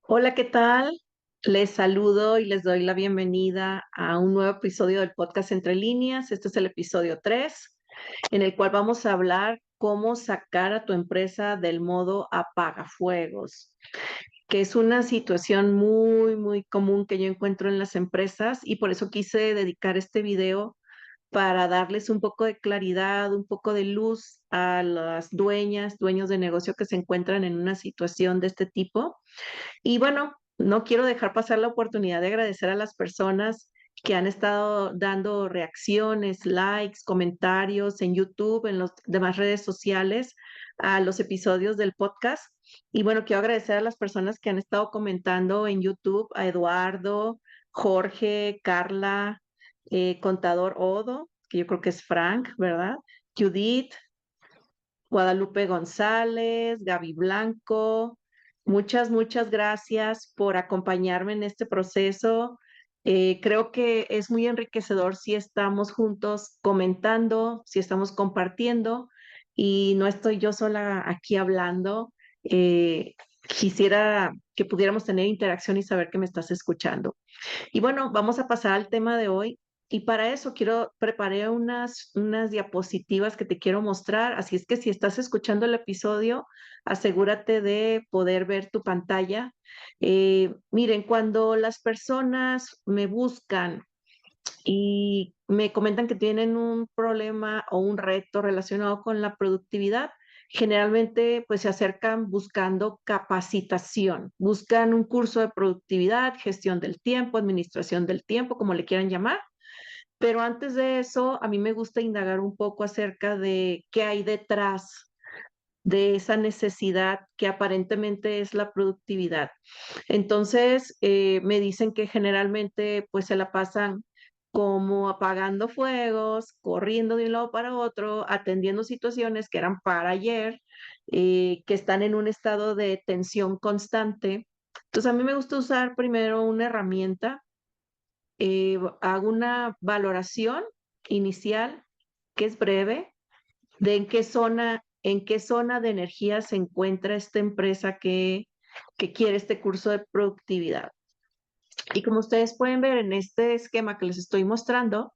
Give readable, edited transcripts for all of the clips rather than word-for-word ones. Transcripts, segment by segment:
Hola, ¿qué tal? Les saludo y les doy la bienvenida a un nuevo episodio del podcast Entre Líneas. Este es el episodio 3, en el cual vamos a hablar cómo sacar a tu empresa del modo apagafuegos, que es una situación muy común que yo encuentro en las empresas y por eso quise dedicar este video para darles un poco de claridad, un poco de luz a las dueños de negocio que se encuentran en una situación de este tipo. Y bueno, no quiero dejar pasar la oportunidad de agradecer a las personas que han estado dando reacciones, likes, comentarios en YouTube, en las demás redes sociales, a los episodios del podcast. Y bueno, quiero agradecer a las personas que han estado comentando en YouTube, a Eduardo, Jorge, Carla, Contador Odo, que yo creo que es Frank, ¿verdad? Judith, Guadalupe González, Gaby Blanco. Muchas gracias por acompañarme en este proceso. Creo que es muy enriquecedor si estamos juntos comentando, si estamos compartiendo y no estoy yo sola aquí hablando. Quisiera que pudiéramos tener interacción y saber que me estás escuchando. Y bueno, vamos a pasar al tema de hoy. Y para eso preparé unas diapositivas que te quiero mostrar. Así es que si estás escuchando el episodio, asegúrate de poder ver tu pantalla. Miren, cuando las personas me buscan y me comentan que tienen un problema o un reto relacionado con la productividad, generalmente pues se acercan buscando capacitación, buscan un curso de productividad, gestión del tiempo, administración del tiempo, como le quieran llamar. Pero antes de eso, a mí me gusta indagar un poco acerca de qué hay detrás de esa necesidad que aparentemente es la productividad. Entonces, me dicen que generalmente pues se la pasan como apagando fuegos, corriendo de un lado para otro, atendiendo situaciones que eran para ayer, que están en un estado de tensión constante. Entonces, a mí me gusta usar primero una herramienta, hago una valoración inicial que es breve de en qué zona de energía se encuentra esta empresa que quiere este curso de productividad. Y como ustedes pueden ver en este esquema que les estoy mostrando,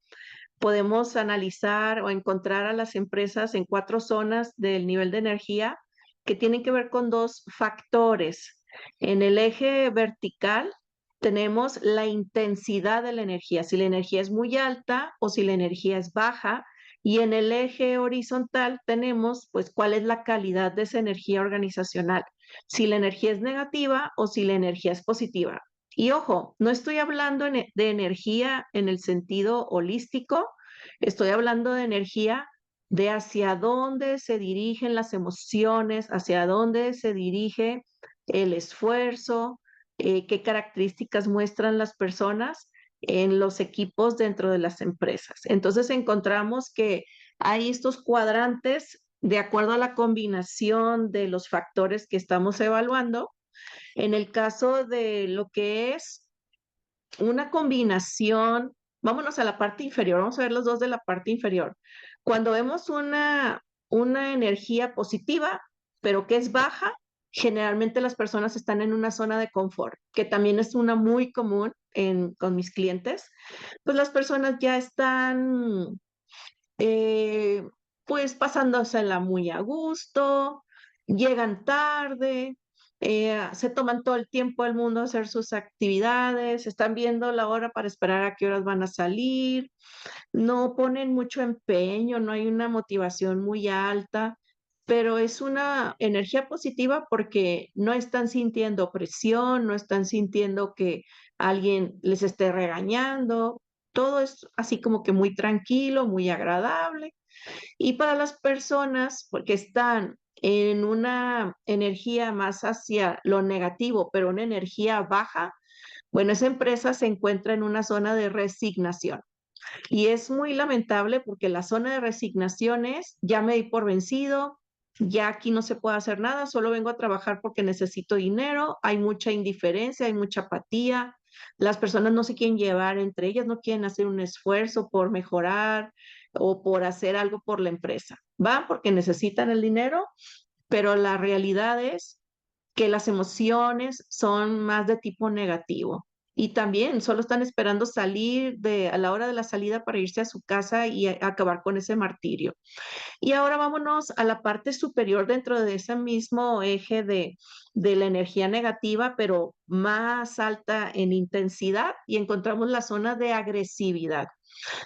podemos analizar o encontrar a las empresas en 4 zonas del nivel de energía que tienen que ver con 2 factores. En el eje vertical tenemos la intensidad de la energía, si la energía es muy alta o si la energía es baja. Y en el eje horizontal tenemos, pues, cuál es la calidad de esa energía organizacional, si la energía es negativa o si la energía es positiva. Y ojo, no estoy hablando de energía en el sentido holístico, estoy hablando de energía de hacia dónde se dirigen las emociones, hacia dónde se dirige el esfuerzo, qué características muestran las personas en los equipos dentro de las empresas. Entonces encontramos que hay estos cuadrantes de acuerdo a la combinación de los factores que estamos evaluando. En el caso de lo que es una combinación, vámonos a la parte inferior, vamos a ver los dos de la parte inferior. Cuando vemos una energía positiva, pero que es baja, generalmente las personas están en una zona de confort, que también es una muy común con mis clientes. Pues las personas ya están eh, pues pasándosela muy a gusto, llegan tarde, se toman todo el tiempo del mundo a hacer sus actividades, están viendo la hora para esperar a qué horas van a salir, no ponen mucho empeño, no hay una motivación muy alta, pero es una energía positiva porque no están sintiendo presión, no están sintiendo que alguien les esté regañando. Todo es así como que muy tranquilo, muy agradable. Y para las personas porque están en una energía más hacia lo negativo, pero una energía baja, bueno, esa empresa se encuentra en una zona de resignación. Y es muy lamentable porque la zona de resignación es, ya me di por vencido, ya aquí no se puede hacer nada, solo vengo a trabajar porque necesito dinero, hay mucha indiferencia, hay mucha apatía, las personas no se quieren llevar entre ellas, no quieren hacer un esfuerzo por mejorar o por hacer algo por la empresa. Van porque necesitan el dinero, pero la realidad es que las emociones son más de tipo negativo. Y también solo están esperando salir a la hora de la salida para irse a su casa y acabar con ese martirio. Y ahora vámonos a la parte superior dentro de ese mismo eje de la energía negativa, pero más alta en intensidad, y encontramos la zona de agresividad.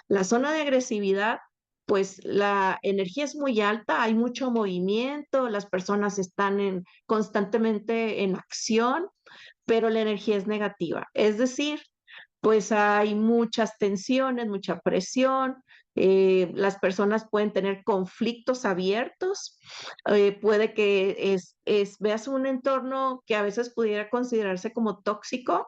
La zona de agresividad, pues la energía es muy alta, hay mucho movimiento, las personas están constantemente en acción, pero la energía es negativa. Es decir, pues hay muchas tensiones, mucha presión, las personas pueden tener conflictos abiertos, puede que veas un entorno que a veces pudiera considerarse como tóxico,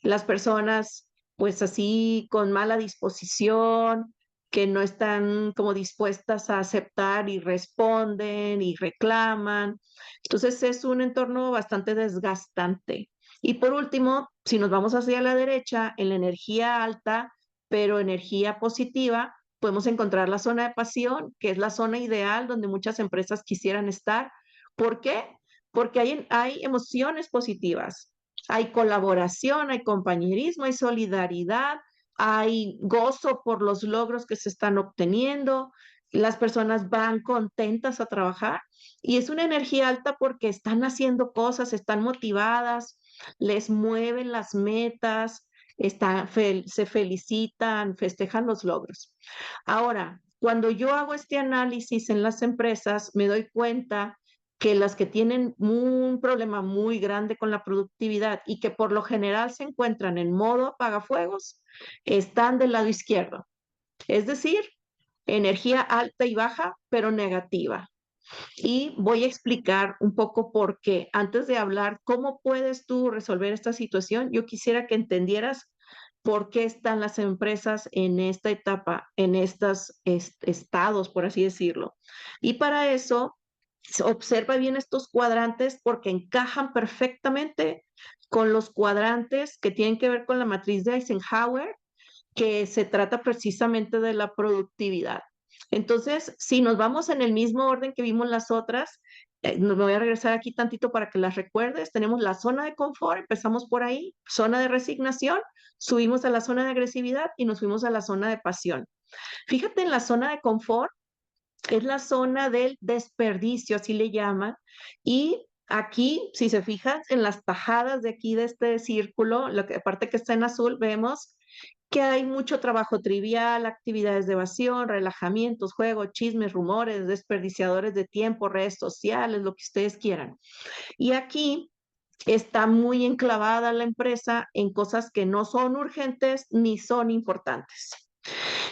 las personas pues así con mala disposición, que no están como dispuestas a aceptar y responden y reclaman. Entonces es un entorno bastante desgastante. Y por último, si nos vamos hacia la derecha, en la energía alta, pero energía positiva, podemos encontrar la zona de pasión, que es la zona ideal donde muchas empresas quisieran estar. ¿Por qué? Porque hay emociones positivas, hay colaboración, hay compañerismo, hay solidaridad, hay gozo por los logros que se están obteniendo, las personas van contentas a trabajar y es una energía alta porque están haciendo cosas, están motivadas, les mueven las metas, se felicitan, festejan los logros. Ahora, cuando yo hago este análisis en las empresas, me doy cuenta que las que tienen un problema muy grande con la productividad y que por lo general se encuentran en modo apagafuegos, están del lado izquierdo. Es decir, energía alta y baja, pero negativa. Y voy a explicar un poco por qué. Antes de hablar cómo puedes tú resolver esta situación, yo quisiera que entendieras por qué están las empresas en esta etapa, en estos estados, por así decirlo. Y para eso, observa bien estos cuadrantes porque encajan perfectamente con los cuadrantes que tienen que ver con la matriz de Eisenhower, que se trata precisamente de la productividad. Entonces, si nos vamos en el mismo orden que vimos las otras, me voy a regresar aquí tantito para que las recuerdes. Tenemos la zona de confort, empezamos por ahí, zona de resignación, subimos a la zona de agresividad y nos fuimos a la zona de pasión. Fíjate en la zona de confort, es la zona del desperdicio, así le llaman, y aquí, si se fijan, en las tajadas de aquí de este círculo, la parte que está en azul, vemos que hay mucho trabajo trivial, actividades de evasión, relajamientos, juegos, chismes, rumores, desperdiciadores de tiempo, redes sociales, lo que ustedes quieran. Y aquí está muy enclavada la empresa en cosas que no son urgentes ni son importantes.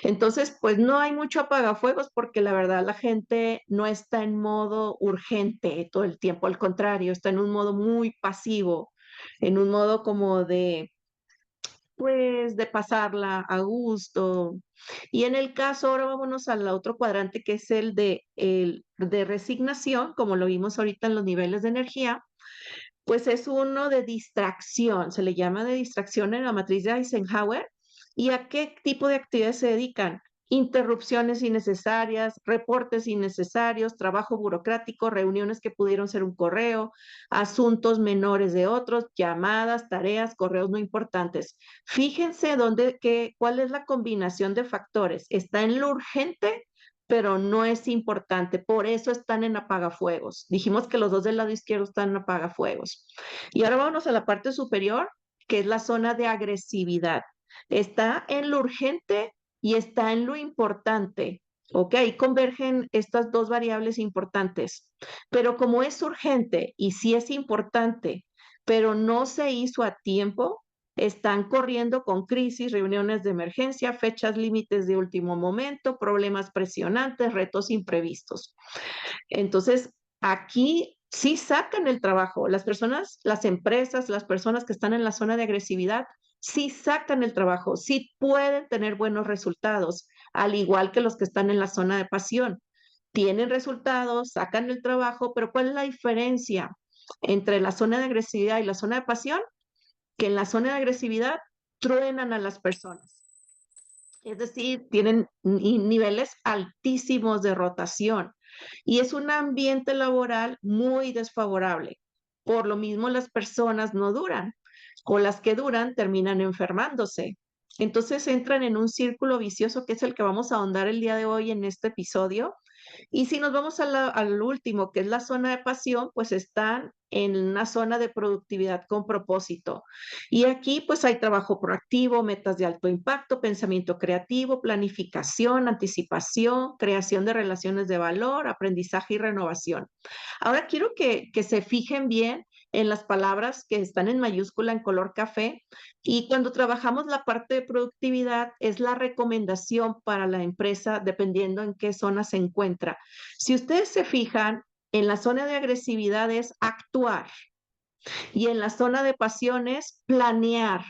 Entonces, pues no hay mucho apagafuegos porque la verdad la gente no está en modo urgente todo el tiempo, al contrario, está en un modo muy pasivo, en un modo como pues de pasarla a gusto. Y en el caso, ahora vámonos al otro cuadrante que es el de resignación, como lo vimos ahorita en los niveles de energía, pues es uno de distracción, se le llama de distracción en la matriz de Eisenhower. ¿Y a qué tipo de actividades se dedican? Interrupciones innecesarias, reportes innecesarios, trabajo burocrático, reuniones que pudieron ser un correo, asuntos menores de otros, llamadas, tareas, correos no importantes. Fíjense cuál es la combinación de factores. Está en lo urgente, pero no es importante. Por eso están en apagafuegos. Dijimos que los dos del lado izquierdo están en apagafuegos. Y ahora vamos a la parte superior, que es la zona de agresividad. Está en lo urgente y está en lo importante. Ok, ahí convergen estas dos variables importantes. Pero como es urgente y sí es importante, pero no se hizo a tiempo, están corriendo con crisis, reuniones de emergencia, fechas límites de último momento, problemas presionantes, retos imprevistos. Entonces, aquí sí sacan el trabajo. Las personas, las empresas, las personas que están en la zona de agresividad, sí sacan el trabajo, sí pueden tener buenos resultados, al igual que los que están en la zona de pasión. Tienen resultados, sacan el trabajo, pero ¿cuál es la diferencia entre la zona de agresividad y la zona de pasión? Que en la zona de agresividad truenan a las personas. Es decir, tienen niveles altísimos de rotación y es un ambiente laboral muy desfavorable. Por lo mismo las personas no duran, o las que duran terminan enfermándose. Entonces entran en un círculo vicioso que es el que vamos a ahondar el día de hoy en este episodio. Y si nos vamos al último, que es la zona de pasión, pues están en una zona de productividad con propósito. Y aquí pues hay trabajo proactivo, metas de alto impacto, pensamiento creativo, planificación, anticipación, creación de relaciones de valor, aprendizaje y renovación. Ahora quiero que se fijen bien en las palabras que están en mayúscula en color café, y cuando trabajamos la parte de productividad es la recomendación para la empresa dependiendo en qué zona se encuentra. Si ustedes se fijan, en la zona de agresividad es actuar y en la zona de pasiones planear.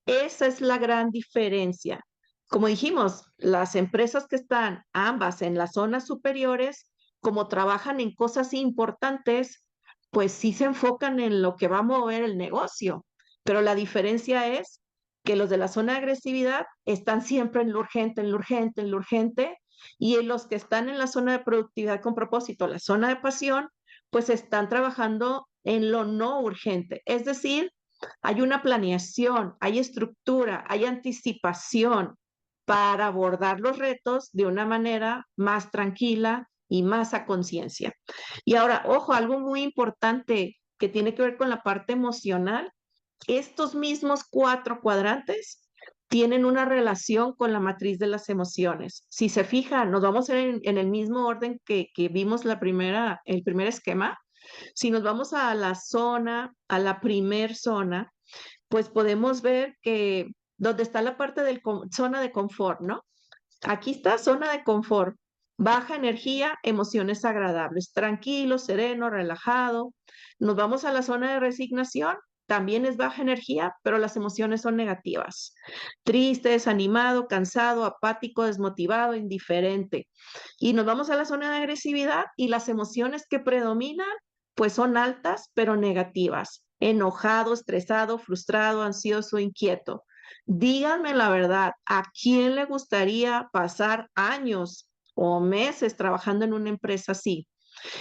Esa es la gran diferencia. Como dijimos, las empresas que están ambas en las zonas superiores, como trabajan en cosas importantes, pues sí se enfocan en lo que va a mover el negocio. Pero la diferencia es que los de la zona de agresividad están siempre en lo urgente, en lo urgente, en lo urgente, y los que están en la zona de productividad con propósito, la zona de pasión, pues están trabajando en lo no urgente. Es decir, hay una planeación, hay estructura, hay anticipación para abordar los retos de una manera más tranquila y más a conciencia. Y ahora, ojo, algo muy importante que tiene que ver con la parte emocional, estos mismos 4 cuadrantes tienen una relación con la matriz de las emociones. Si se fijan, nos vamos en el mismo orden que vimos el primer esquema. Si nos vamos a la zona, a la primer zona, pues podemos ver que donde está la parte de zona de confort, ¿no? Aquí está zona de confort, baja energía, emociones agradables, tranquilo, sereno, relajado. Nos vamos a la zona de resignación, también es baja energía, pero las emociones son negativas. Triste, desanimado, cansado, apático, desmotivado, indiferente. Y nos vamos a la zona de agresividad y las emociones que predominan, pues son altas, pero negativas. Enojado, estresado, frustrado, ansioso, inquieto. Díganme la verdad, ¿a quién le gustaría pasar años o meses trabajando en una empresa así,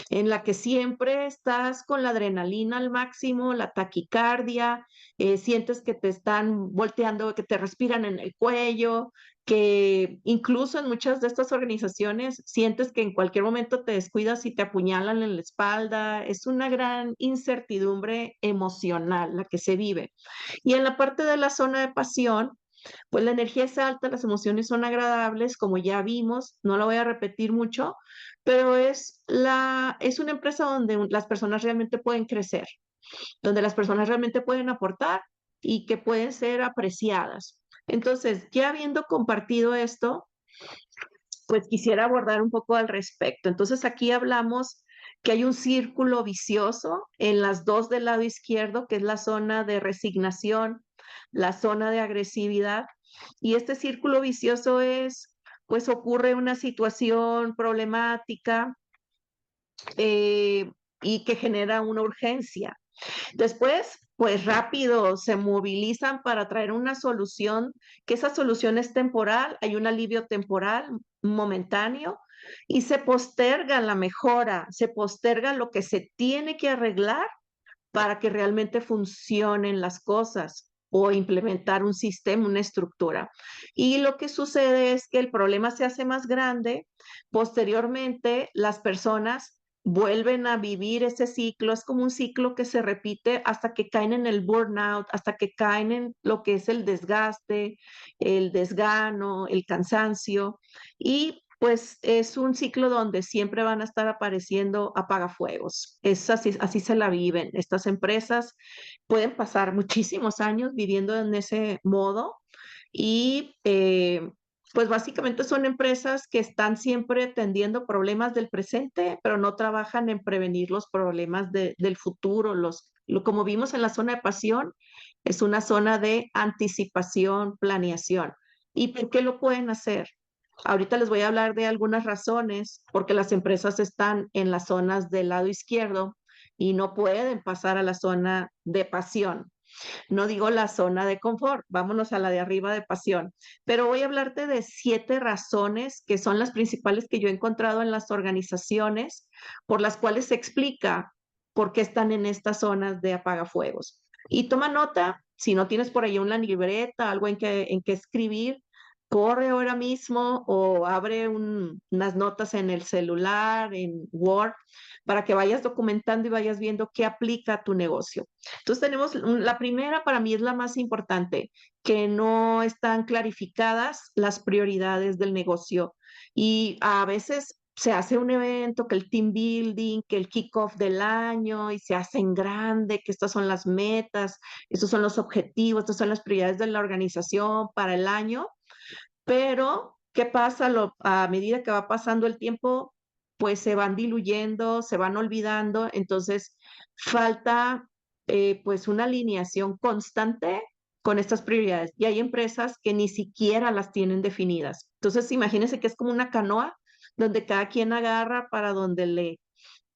en la que siempre estás con la adrenalina al máximo, la taquicardia, sientes que te están volteando, que te respiran en el cuello, que incluso en muchas de estas organizaciones sientes que en cualquier momento te descuidas y te apuñalan en la espalda? Es una gran incertidumbre emocional la que se vive. Y en la parte de la zona de pasión, pues la energía es alta, las emociones son agradables, como ya vimos, no lo voy a repetir mucho, pero es una empresa donde las personas realmente pueden crecer, donde las personas realmente pueden aportar y que pueden ser apreciadas. Entonces, ya habiendo compartido esto, pues quisiera abordar un poco al respecto. Entonces, aquí hablamos que hay un círculo vicioso en las dos del lado izquierdo, que es la zona de resignación, la zona de agresividad, y este círculo vicioso pues ocurre una situación problemática, y que genera una urgencia. Después, pues rápido se movilizan para traer una solución, que esa solución es temporal, hay un alivio temporal, momentáneo, y se posterga la mejora, se posterga lo que se tiene que arreglar para que realmente funcionen las cosas o implementar un sistema, una estructura. Y lo que sucede es que el problema se hace más grande. Posteriormente, las personas vuelven a vivir ese ciclo. Es como un ciclo que se repite hasta que caen en el burnout, hasta que caen en lo que es el desgaste, el desgano, el cansancio. Y pues es un ciclo donde siempre van a estar apareciendo apagafuegos. Es así, así se la viven. Estas empresas pueden pasar muchísimos años viviendo en ese modo y pues básicamente son empresas que están siempre atendiendo problemas del presente, pero no trabajan en prevenir los problemas del futuro. Como vimos en la zona de pasión, es una zona de anticipación, planeación. ¿Y por qué lo pueden hacer? Ahorita les voy a hablar de algunas razones porque las empresas están en las zonas del lado izquierdo y no pueden pasar a la zona de pasión. No digo la zona de confort, vámonos a la de arriba de pasión. Pero voy a hablarte de 7 razones que son las principales que yo he encontrado en las organizaciones por las cuales se explica por qué están en estas zonas de apagafuegos. Y toma nota, si no tienes por ahí una libreta, algo en que escribir, corre ahora mismo o abre unas notas en el celular, en Word, para que vayas documentando y vayas viendo qué aplica a tu negocio. Entonces tenemos, la primera para mí es la más importante, que no están clarificadas las prioridades del negocio y a veces se hace un evento, que el team building, que el kickoff del año y se hace en grande, que estas son las metas, estos son los objetivos, estas son las prioridades de la organización para el año, pero ¿qué pasa? A medida que va pasando el tiempo, pues se van diluyendo, se van olvidando, entonces falta pues una alineación constante con estas prioridades. Y hay empresas que ni siquiera las tienen definidas. Entonces, imagínense que es como una canoa donde cada quien agarra para donde le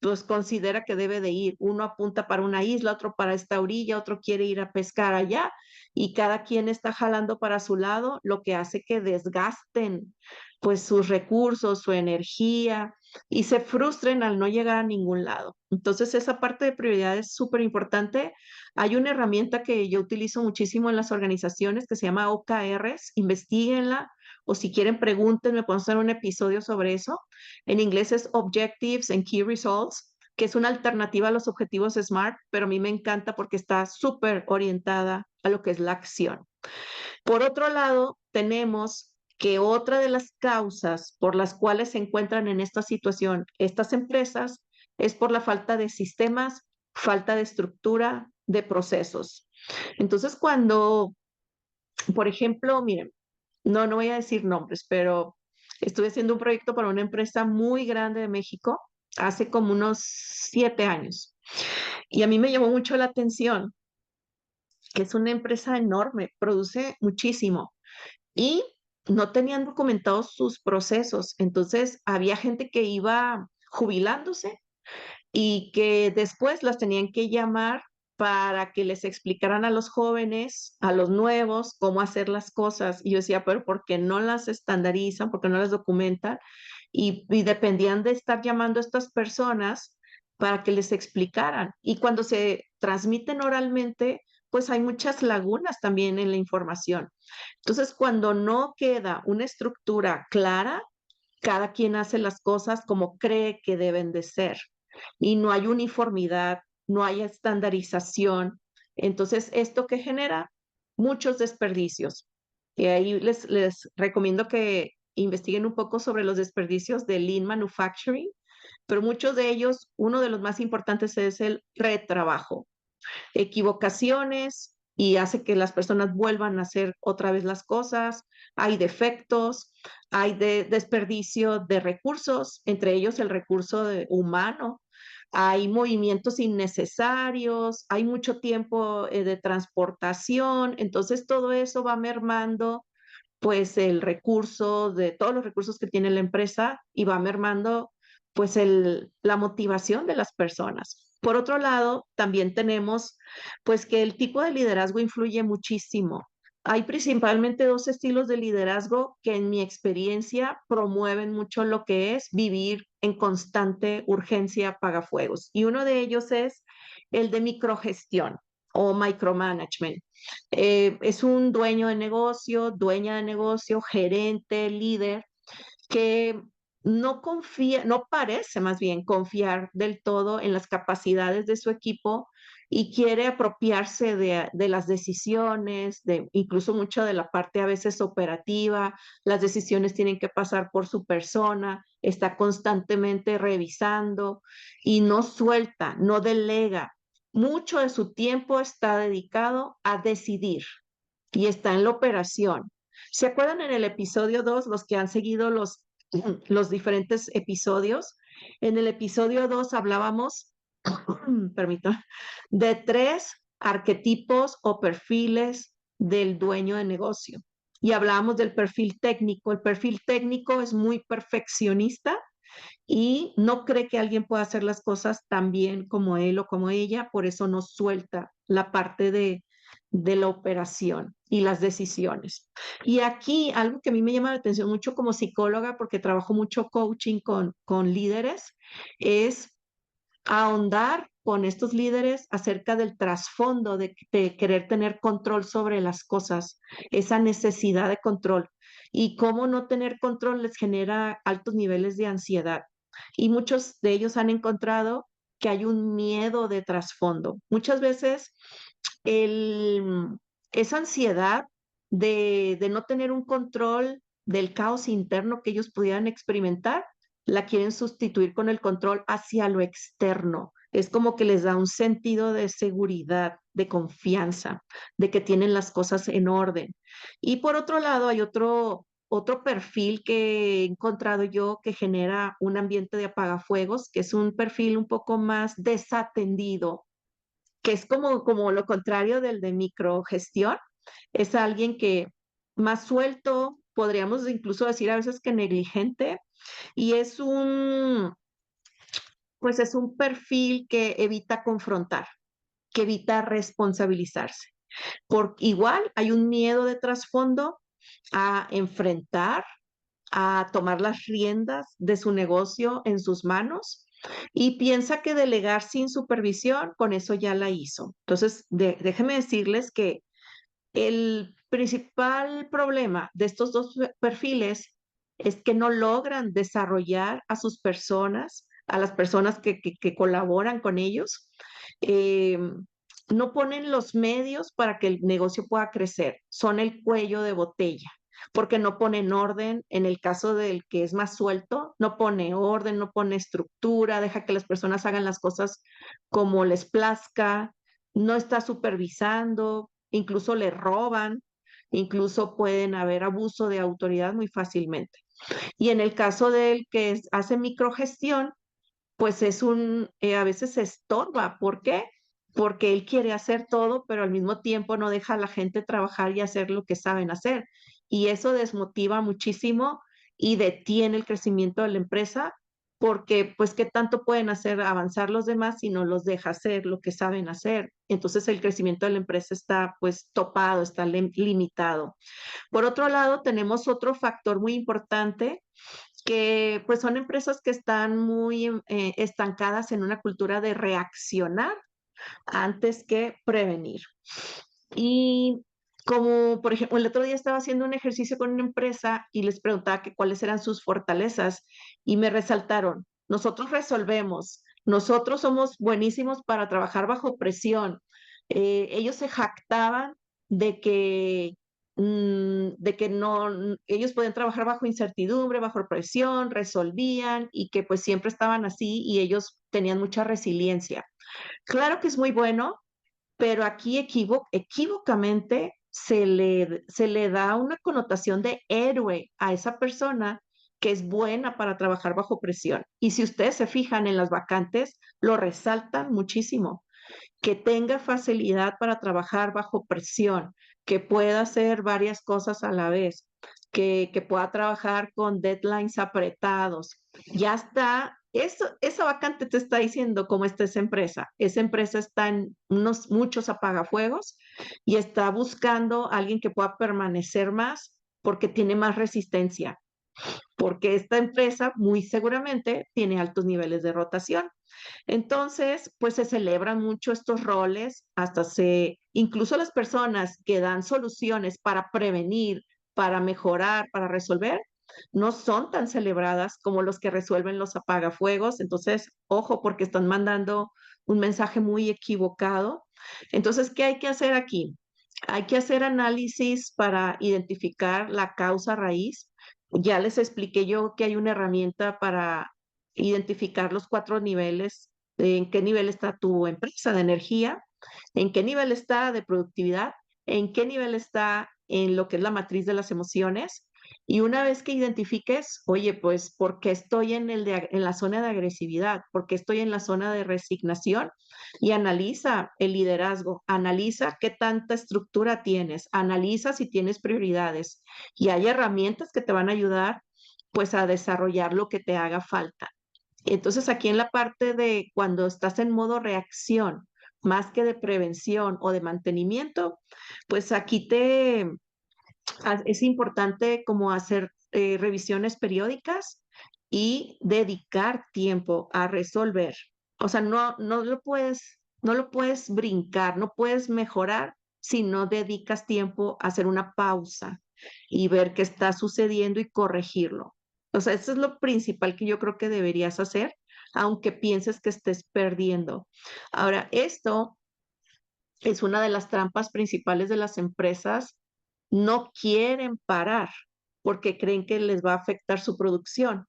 pues considera que debe de ir. Uno apunta para una isla, otro para esta orilla, otro quiere ir a pescar allá y cada quien está jalando para su lado, lo que hace que desgasten pues sus recursos, su energía y se frustren al no llegar a ningún lado. Entonces esa parte de prioridad es súper importante. Hay una herramienta que yo utilizo muchísimo en las organizaciones que se llama OKRs, investiguenla o si quieren pregúntenme, podemos hacer un episodio sobre eso. En inglés es Objectives and Key Results, que es una alternativa a los objetivos SMART, pero a mí me encanta porque está súper orientada a lo que es la acción. Por otro lado, tenemos que otra de las causas por las cuales se encuentran en esta situación estas empresas es por la falta de sistemas, falta de estructura, de procesos. Entonces, cuando, por ejemplo, miren, no voy a decir nombres, pero estuve haciendo un proyecto para una empresa muy grande de México hace como unos 7 años. Y a mí me llamó mucho la atención que es una empresa enorme, produce muchísimo y no tenían documentados sus procesos. Entonces, había gente que iba jubilándose y que después las tenían que llamar para que les explicaran a los jóvenes, a los nuevos, cómo hacer las cosas. Y yo decía, pero ¿por qué no las estandarizan? ¿Por qué no las documentan? Y dependían de estar llamando a estas personas para que les explicaran. Y cuando se transmiten oralmente, pues hay muchas lagunas también en la información. Entonces, cuando no queda una estructura clara, cada quien hace las cosas como cree que deben de ser y no hay uniformidad, no hay estandarización. Entonces, ¿esto que genera? Muchos desperdicios. Y ahí les recomiendo que investiguen un poco sobre los desperdicios de Lean Manufacturing, pero muchos de ellos, uno de los más importantes es el retrabajo, equivocaciones y hace que las personas vuelvan a hacer otra vez las cosas, hay defectos, hay desperdicio de recursos, entre ellos el recurso humano, hay movimientos innecesarios, hay mucho tiempo de transportación, entonces todo eso va mermando pues el recurso de todos los recursos que tiene la empresa y va mermando pues la motivación de las personas. Por otro lado, también tenemos pues que el tipo de liderazgo influye muchísimo. Hay principalmente dos estilos de liderazgo que en mi experiencia promueven mucho lo que es vivir en constante urgencia apagafuegos. Y uno de ellos es el de microgestión o micromanagement. Es un dueño de negocio, dueña de negocio, gerente, líder, que no confía, no parece más bien confiar del todo en las capacidades de su equipo y quiere apropiarse de las decisiones, de incluso mucho de la parte a veces operativa. Las decisiones tienen que pasar por su persona, está constantemente revisando y no suelta, no delega. Mucho de su tiempo está dedicado a decidir y está en la operación. ¿Se acuerdan en el episodio 2 los que han seguido los diferentes episodios? En el episodio 2 hablábamos, permítame, de 3 arquetipos o perfiles del dueño de negocio. Y hablábamos del perfil técnico. El perfil técnico es muy perfeccionista y no cree que alguien pueda hacer las cosas tan bien como él o como ella, por eso no suelta la parte de la operación y las decisiones. Y aquí algo que a mí me llama la atención mucho como psicóloga, porque trabajo mucho coaching con líderes, es ahondar con estos líderes acerca del trasfondo de querer tener control sobre las cosas, esa necesidad de control y cómo no tener control les genera altos niveles de ansiedad. Y muchos de ellos han encontrado que hay un miedo de trasfondo. Muchas veces el, esa ansiedad de no tener un control del caos interno que ellos pudieran experimentar, la quieren sustituir con el control hacia lo externo. Es como que les da un sentido de seguridad, de confianza, de que tienen las cosas en orden. Y por otro lado, hay otro perfil que he encontrado yo que genera un ambiente de apagafuegos, que es un perfil un poco más desatendido, que es como lo contrario del de microgestión. Es alguien que más suelto, podríamos incluso decir a veces que negligente, y pues es un perfil que evita confrontar, que evita responsabilizarse. Por igual hay un miedo de trasfondo a enfrentar, a tomar las riendas de su negocio en sus manos y piensa que delegar sin supervisión, con eso ya la hizo. Entonces, déjenme decirles que el principal problema de estos dos perfiles es que no logran desarrollar a sus personas, a las personas que colaboran con ellos. eh, no ponen los medios para que el negocio pueda crecer, son el cuello de botella, porque no ponen orden. En el caso del que es más suelto, no pone orden, no pone estructura, deja que las personas hagan las cosas como les plazca, no está supervisando, incluso le roban, incluso pueden haber abuso de autoridad muy fácilmente. Y en el caso del que hace microgestión, pues a veces se estorba. ¿Por qué? Porque él quiere hacer todo, pero al mismo tiempo no deja a la gente trabajar y hacer lo que saben hacer. Y eso desmotiva muchísimo y detiene el crecimiento de la empresa, porque pues qué tanto pueden hacer avanzar los demás si no los deja hacer lo que saben hacer. Entonces el crecimiento de la empresa está pues topado, está limitado. Por otro lado, tenemos otro factor muy importante que pues son empresas que están muy estancadas en una cultura de reaccionar antes que prevenir. Y como, por ejemplo, el otro día estaba haciendo un ejercicio con una empresa y les preguntaba que cuáles eran sus fortalezas y me resaltaron, nosotros resolvemos, nosotros somos buenísimos para trabajar bajo presión. Ellos se jactaban de que, de que no, ellos podían trabajar bajo incertidumbre, bajo presión, resolvían y que pues siempre estaban así y ellos tenían mucha resiliencia. Claro que es muy bueno, pero aquí equívocamente se le da una connotación de héroe a esa persona que es buena para trabajar bajo presión. Y si ustedes se fijan en las vacantes, lo resaltan muchísimo, que tenga facilidad para trabajar bajo presión, que pueda hacer varias cosas a la vez, que pueda trabajar con deadlines apretados. Ya está, esa vacante te está diciendo cómo está esa empresa. Esa empresa está en muchos apagafuegos y está buscando a alguien que pueda permanecer más porque tiene más resistencia, porque esta empresa muy seguramente tiene altos niveles de rotación. Entonces, pues se celebran mucho estos roles, incluso las personas que dan soluciones para prevenir, para mejorar, para resolver, no son tan celebradas como los que resuelven los apagafuegos. Entonces, ojo, porque están mandando un mensaje muy equivocado. Entonces, ¿qué hay que hacer aquí? Hay que hacer análisis para identificar la causa raíz. Ya les expliqué yo que hay una herramienta para identificar los 4 niveles, en qué nivel está tu empresa de energía, en qué nivel está de productividad, en qué nivel está en lo que es la matriz de las emociones. Y una vez que identifiques, oye, pues, ¿por qué estoy en la zona de agresividad? ¿Por qué estoy en la zona de resignación? Y analiza el liderazgo, analiza qué tanta estructura tienes, analiza si tienes prioridades y hay herramientas que te van a ayudar pues a desarrollar lo que te haga falta. Entonces, aquí en la parte de cuando estás en modo reacción, más que de prevención o de mantenimiento, pues aquí es importante como hacer revisiones periódicas y dedicar tiempo a resolver. O sea, no lo puedes brincar, no puedes mejorar si no dedicas tiempo a hacer una pausa y ver qué está sucediendo y corregirlo. O sea, eso es lo principal que yo creo que deberías hacer, aunque pienses que estés perdiendo. Ahora, esto es una de las trampas principales de las empresas. No quieren parar porque creen que les va a afectar su producción.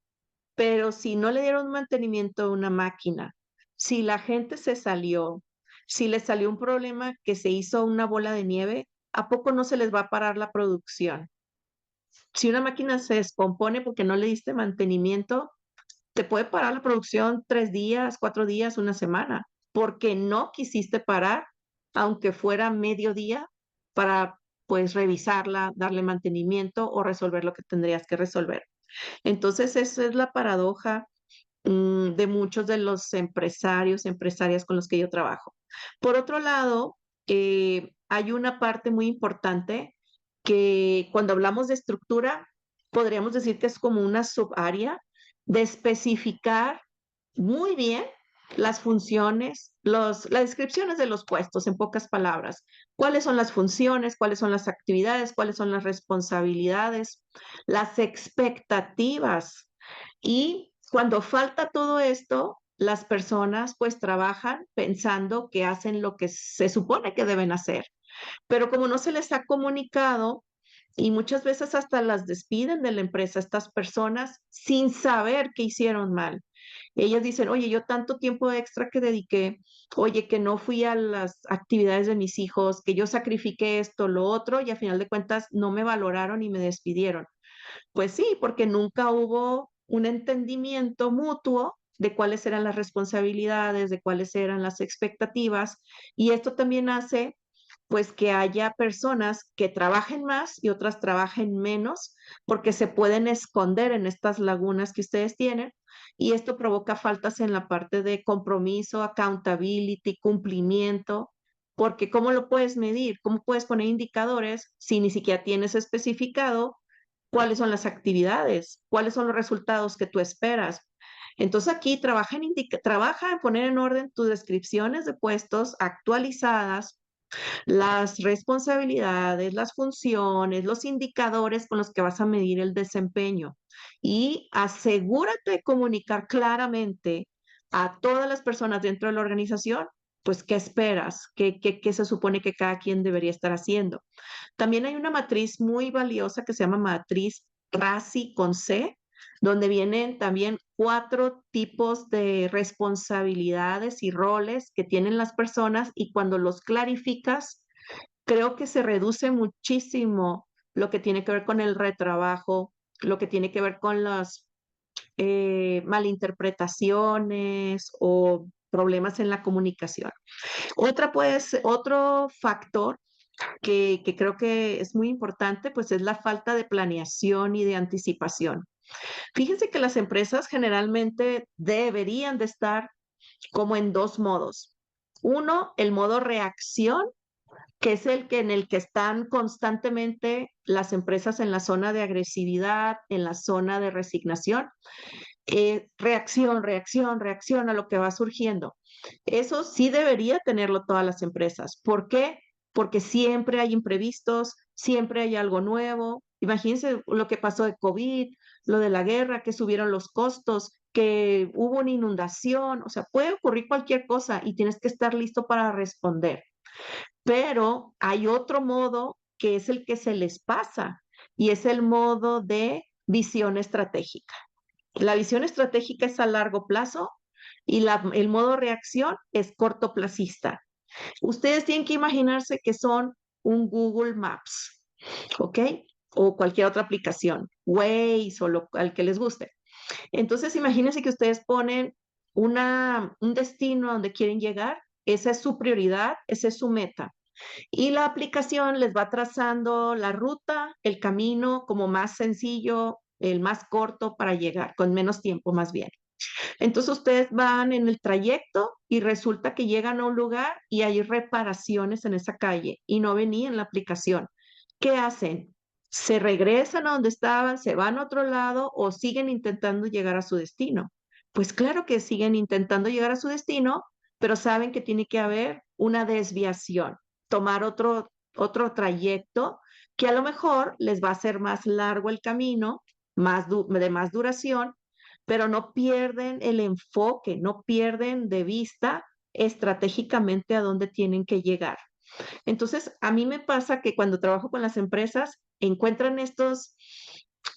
Pero si no le dieron mantenimiento a una máquina, si la gente se salió, si les salió un problema que se hizo una bola de nieve, ¿a poco no se les va a parar la producción? Si una máquina se descompone porque no le diste mantenimiento, te puede parar la producción 3 días, 4 días, una semana, porque no quisiste parar, aunque fuera mediodía, para pues revisarla, darle mantenimiento o resolver lo que tendrías que resolver. Entonces, esa es la paradoja de muchos de los empresarios, empresarias con los que yo trabajo. Por otro lado, hay una parte muy importante que cuando hablamos de estructura, podríamos decir que es como una subárea de especificar muy bien las funciones, las descripciones de los puestos, en pocas palabras. ¿Cuáles son las funciones? ¿Cuáles son las actividades? ¿Cuáles son las responsabilidades? Las expectativas. Y cuando falta todo esto, las personas pues trabajan pensando que hacen lo que se supone que deben hacer, pero como no se les ha comunicado y muchas veces hasta las despiden de la empresa, estas personas sin saber que hicieron mal. Ellas dicen, oye, yo tanto tiempo extra que dediqué, oye, que no fui a las actividades de mis hijos, que yo sacrifiqué esto, lo otro, y a final de cuentas no me valoraron y me despidieron. Pues sí, porque nunca hubo un entendimiento mutuo de cuáles eran las responsabilidades, de cuáles eran las expectativas, y esto también hace pues que haya personas que trabajen más y otras trabajen menos, porque se pueden esconder en estas lagunas que ustedes tienen, y esto provoca faltas en la parte de compromiso, accountability, cumplimiento, porque ¿cómo lo puedes medir? ¿Cómo puedes poner indicadores si ni siquiera tienes especificado cuáles son las actividades, cuáles son los resultados que tú esperas? Entonces aquí trabaja en poner en orden tus descripciones de puestos actualizadas, las responsabilidades, las funciones, los indicadores con los que vas a medir el desempeño, y asegúrate de comunicar claramente a todas las personas dentro de la organización, pues qué esperas, qué se supone que cada quien debería estar haciendo. También hay una matriz muy valiosa que se llama matriz RACI con C, donde vienen también 4 tipos de responsabilidades y roles que tienen las personas, y cuando los clarificas, creo que se reduce muchísimo lo que tiene que ver con el retrabajo, lo que tiene que ver con las malinterpretaciones o problemas en la comunicación. Otro factor que creo que es muy importante, pues es la falta de planeación y de anticipación. Fíjense que las empresas generalmente deberían de estar como en 2 modos. Uno, el modo reacción, que es en el que están constantemente las empresas en la zona de agresividad, en la zona de resignación. Reacción, reacción, reacción a lo que va surgiendo. Eso sí debería tenerlo todas las empresas. ¿Por qué? Porque siempre hay imprevistos, siempre hay algo nuevo. Imagínense lo que pasó de COVID, lo de la guerra, que subieron los costos, que hubo una inundación, o sea, puede ocurrir cualquier cosa y tienes que estar listo para responder. Pero hay otro modo que es el que se les pasa, y es el modo de visión estratégica. La visión estratégica es a largo plazo y el modo reacción es cortoplacista. Ustedes tienen que imaginarse que son un Google Maps, ¿ok? O cualquier otra aplicación, Waze o al que les guste. Entonces, imagínense que ustedes ponen un destino a donde quieren llegar, esa es su prioridad, esa es su meta. Y la aplicación les va trazando la ruta, el camino como más sencillo, el más corto para llegar, con menos tiempo más bien. Entonces ustedes van en el trayecto y resulta que llegan a un lugar y hay reparaciones en esa calle y no venía en la aplicación. ¿Qué hacen? ¿Se regresan a donde estaban, se van a otro lado o siguen intentando llegar a su destino? Pues claro que siguen intentando llegar a su destino, pero saben que tiene que haber una desviación, tomar otro trayecto que a lo mejor les va a ser más largo el camino, de más duración, pero no pierden el enfoque, no pierden de vista estratégicamente a dónde tienen que llegar. Entonces, a mí me pasa que cuando trabajo con las empresas, encuentran estos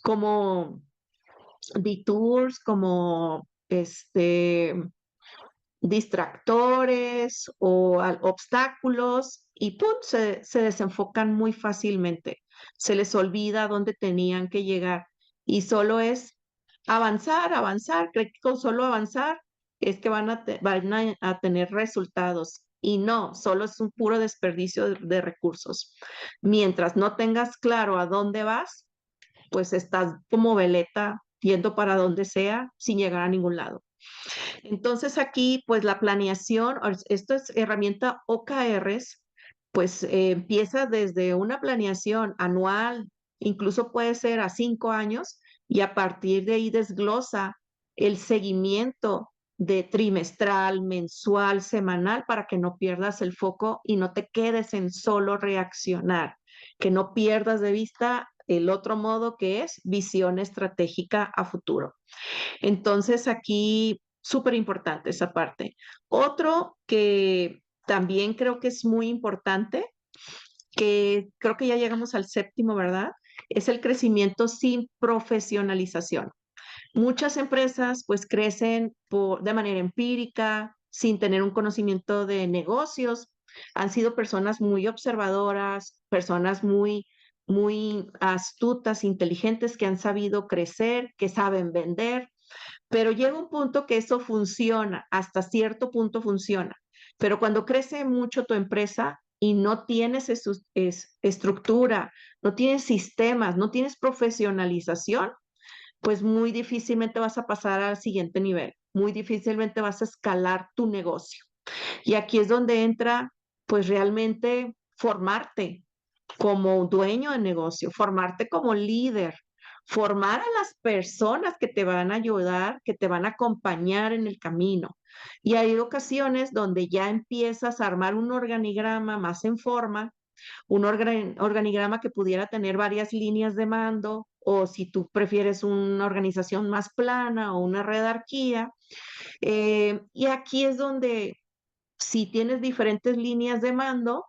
como detours, como distractores o obstáculos y ¡pum! Se desenfocan muy fácilmente. Se les olvida dónde tenían que llegar y solo es avanzar, avanzar. Creen que con solo avanzar es que van a tener resultados. Y no, solo es un puro desperdicio de recursos. Mientras no tengas claro a dónde vas, pues estás como veleta yendo para donde sea sin llegar a ningún lado. Entonces aquí, pues la planeación, esto es herramienta OKRs, pues empieza desde una planeación anual, incluso puede ser a 5 años, y a partir de ahí desglosa el seguimiento de trimestral, mensual, semanal, para que no pierdas el foco y no te quedes en solo reaccionar, que no pierdas de vista el otro modo que es visión estratégica a futuro. Entonces aquí, súper importante esa parte. Otro que también creo que es muy importante, que creo que ya llegamos al séptimo, ¿verdad? Es el crecimiento sin profesionalización. Muchas empresas pues crecen de manera empírica, sin tener un conocimiento de negocios. Han sido personas muy observadoras, personas muy astutas, inteligentes, que han sabido crecer, que saben vender, pero llega un punto que eso funciona, hasta cierto punto funciona. Pero cuando crece mucho tu empresa y no tienes estructura, no tienes sistemas, no tienes profesionalización, pues muy difícilmente vas a pasar al siguiente nivel, muy difícilmente vas a escalar tu negocio. Y aquí es donde entra, pues realmente formarte como dueño de negocio, formarte como líder, formar a las personas que te van a ayudar, que te van a acompañar en el camino. Y hay ocasiones donde ya empiezas a armar un organigrama más en forma, un organigrama que pudiera tener varias líneas de mando, o si tú prefieres una organización más plana o una redarquía. Y aquí es donde si tienes diferentes líneas de mando,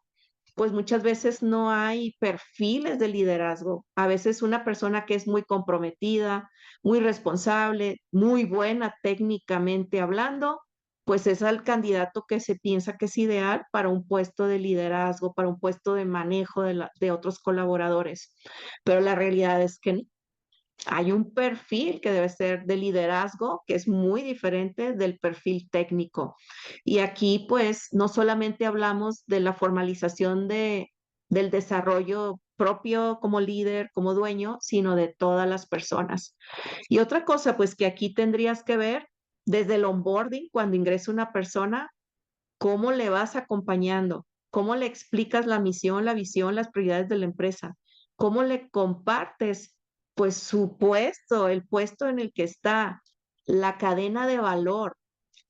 pues muchas veces no hay perfiles de liderazgo. A veces una persona que es muy comprometida, muy responsable, muy buena técnicamente hablando, pues es el candidato que se piensa que es ideal para un puesto de liderazgo, para un puesto de manejo de otros colaboradores. Pero la realidad es que no. Hay un perfil que debe ser de liderazgo que es muy diferente del perfil técnico. Y aquí, pues, no solamente hablamos de la formalización del desarrollo propio como líder, como dueño, sino de todas las personas. Y otra cosa, pues, que aquí tendrías que ver desde el onboarding, cuando ingresa una persona, cómo le vas acompañando, cómo le explicas la misión, la visión, las prioridades de la empresa, cómo le compartes pues su puesto, el puesto en el que está, la cadena de valor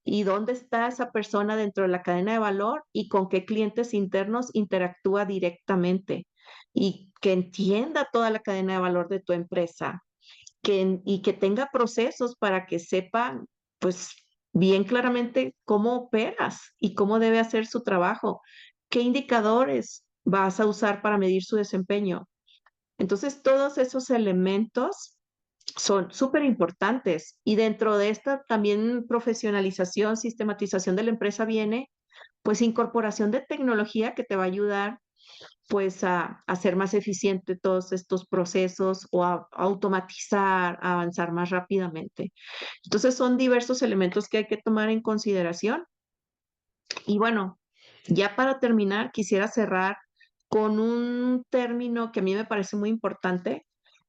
y dónde está esa persona dentro de la cadena de valor y con qué clientes internos interactúa directamente y que entienda toda la cadena de valor de tu empresa y que tenga procesos para que sepa, pues, bien claramente cómo operas y cómo debe hacer su trabajo, qué indicadores vas a usar para medir su desempeño. Entonces, todos esos elementos son súper importantes y dentro de esta también profesionalización, sistematización de la empresa viene, pues, incorporación de tecnología que te va a ayudar pues a hacer más eficiente todos estos procesos o a automatizar, a avanzar más rápidamente. Entonces son diversos elementos que hay que tomar en consideración. Y bueno, ya para terminar, quisiera cerrar con un término que a mí me parece muy importante.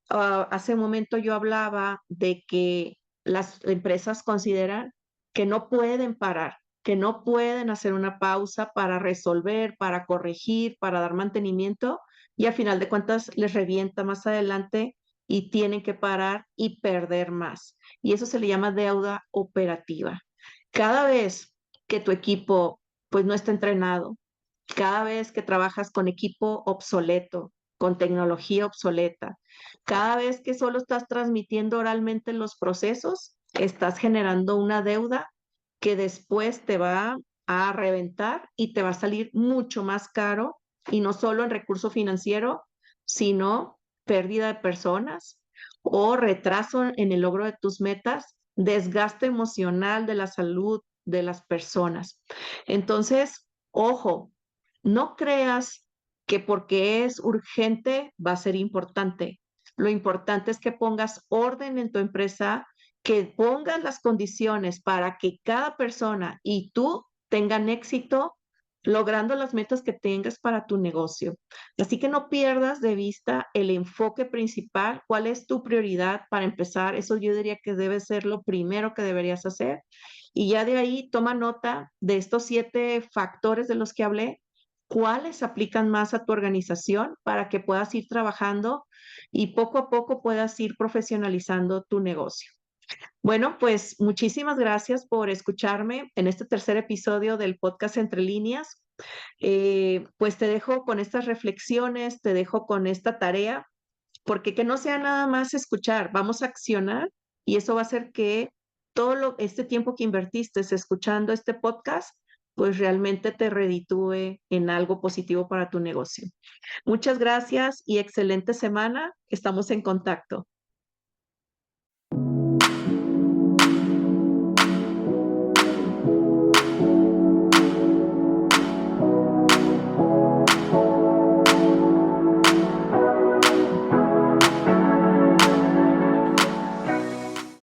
Hace un momento yo hablaba de que las empresas consideran que no pueden parar, que no pueden hacer una pausa para resolver, para corregir, para dar mantenimiento y al final de cuentas les revienta más adelante y tienen que parar y perder más. Y eso se le llama deuda operativa. Cada vez que tu equipo pues no está entrenado, cada vez que trabajas con equipo obsoleto, con tecnología obsoleta, cada vez que solo estás transmitiendo oralmente los procesos, estás generando una deuda que después te va a reventar y te va a salir mucho más caro, y no solo en recurso financiero, sino pérdida de personas o retraso en el logro de tus metas, desgaste emocional de la salud de las personas. Entonces, ojo, no creas que porque es urgente va a ser importante. Lo importante es que pongas orden en tu empresa, que pongas las condiciones para que cada persona y tú tengan éxito logrando las metas que tengas para tu negocio. Así que no pierdas de vista el enfoque principal, cuál es tu prioridad para empezar. Eso yo diría que debe ser lo primero que deberías hacer. Y ya de ahí toma nota de estos 7 factores de los que hablé, cuáles aplican más a tu organización para que puedas ir trabajando y poco a poco puedas ir profesionalizando tu negocio. Bueno, pues muchísimas gracias por escucharme en este tercer episodio del podcast Entre Líneas. Pues te dejo con estas reflexiones, te dejo con esta tarea, porque que no sea nada más escuchar, vamos a accionar, y eso va a hacer que este tiempo que invertiste escuchando este podcast, pues realmente te reditúe en algo positivo para tu negocio. Muchas gracias y excelente semana. Estamos en contacto.